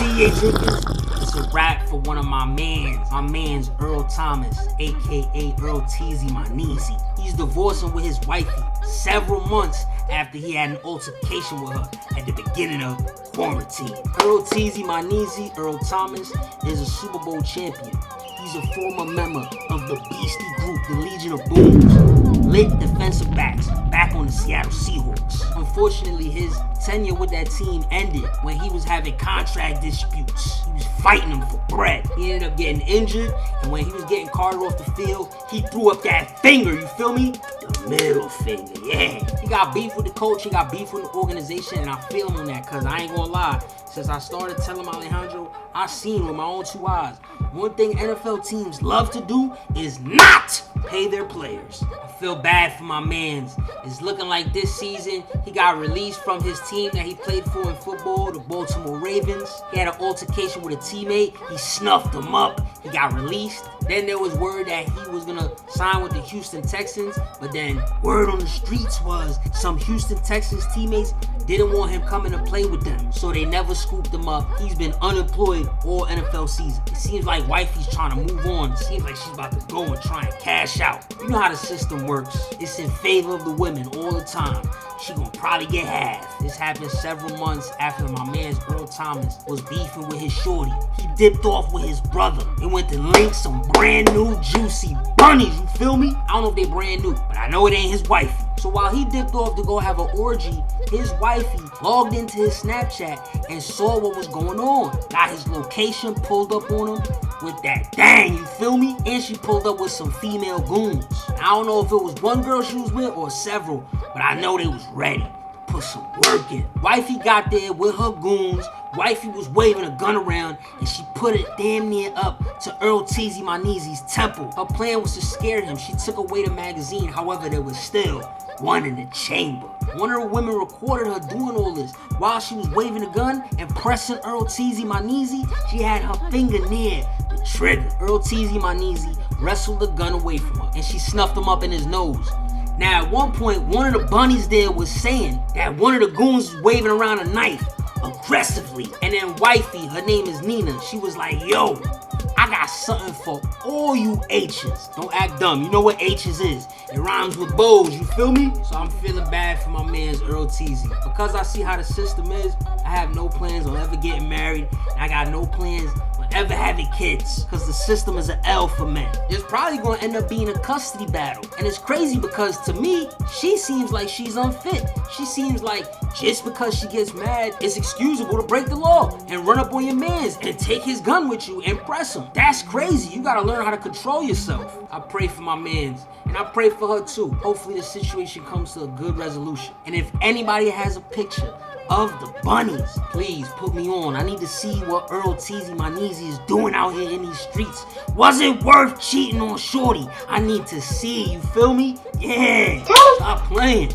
see, it's a wrap for one of my man's Earl Thomas, aka Earl Teezy, my Neezy. He's divorcing with his wifey several months after he had an altercation with her at the beginning of quarantine. Earl Teezy, my Neezy, Earl Thomas, is a Super Bowl champion. He's a former member of the Beastie Group, the Legion of Booms, lit defensive backs back on the Seattle Seahawks. Unfortunately, his tenure with that team ended when he was having contract disputes. He was fighting them for bread. He ended up getting injured, and when he was getting carted off the field, he threw up that finger, you feel me? The middle finger, yeah. He got beef with the coach, he got beef with the organization, and I feel him on that, cause I ain't gonna lie. Since I started TellEmAlejandro, I seen with my own two eyes. One thing NFL teams love to do is not pay their players. I feel bad for my mans. It's looking like this season he got released from his team that he played for in football, the Baltimore Ravens. He had an altercation with a teammate. He snuffed him up. He got released. Then there was word that he was gonna sign with the Houston Texans, but then word on the streets was some Houston Texans teammates didn't want him coming to play with them, so they never scooped him up. He's been unemployed all NFL season. It seems like wifey's trying to move on. It seems like she's about to go and try and cash out. You know how the system works. It's in favor of the women all the time. She gonna probably get half. This happened several months after my man's Earl Thomas was beefing with his shorty. He dipped off with his brother and went to link some brand new juicy bunnies, you feel me? I don't know if they brand new, but I know it ain't his wifey. So while he dipped off to go have an orgy, his wifey logged into his Snapchat and saw what was going on. Got his location, pulled up on him with that dang, you feel me? And she pulled up with some female goons. I don't know if it was one girl she was with or several, but I know they was ready to put some work in. Wifey got there with her goons. Wifey was waving a gun around and she put it damn near up to Earl Teezy, my Neezy's temple. Her plan was to scare him. She took away the magazine, however, there was still one in the chamber. One of the women recorded her doing all this. While she was waving the gun and pressing Earl Teezy, my Neezy, she had her finger near the trigger. Earl Teezy, my Neezy, wrestled the gun away from her and she snuffed him up in his nose. Now at one point, one of the bunnies there was saying that one of the goons was waving around a knife aggressively. And then wifey, her name is Nina, she was like, yo, I got something for all you H's. Don't act dumb, you know what H's is. It rhymes with bows, you feel me? So I'm feeling bad for my man's Earl Teezy. Because I see how the system is, I have no plans on ever getting married, and I got no plans on ever having kids. Because the system is an L for men. There's probably gonna end up being a custody battle. And it's crazy because to me, she seems like she's unfit. She seems like just because she gets mad, it's excusable to break the law and run up on your mans and take his gun with you and press him. That's crazy. You gotta learn how to control yourself. I pray for my mans, and I pray for her too. Hopefully the situation comes to a good resolution. And if anybody has a picture of the bunnies, please put me on. I need to see what Earl Teezy, my Neezy, is doing out here in these streets. Was it worth cheating on shorty? I need to see, you feel me? Yeah, stop playing.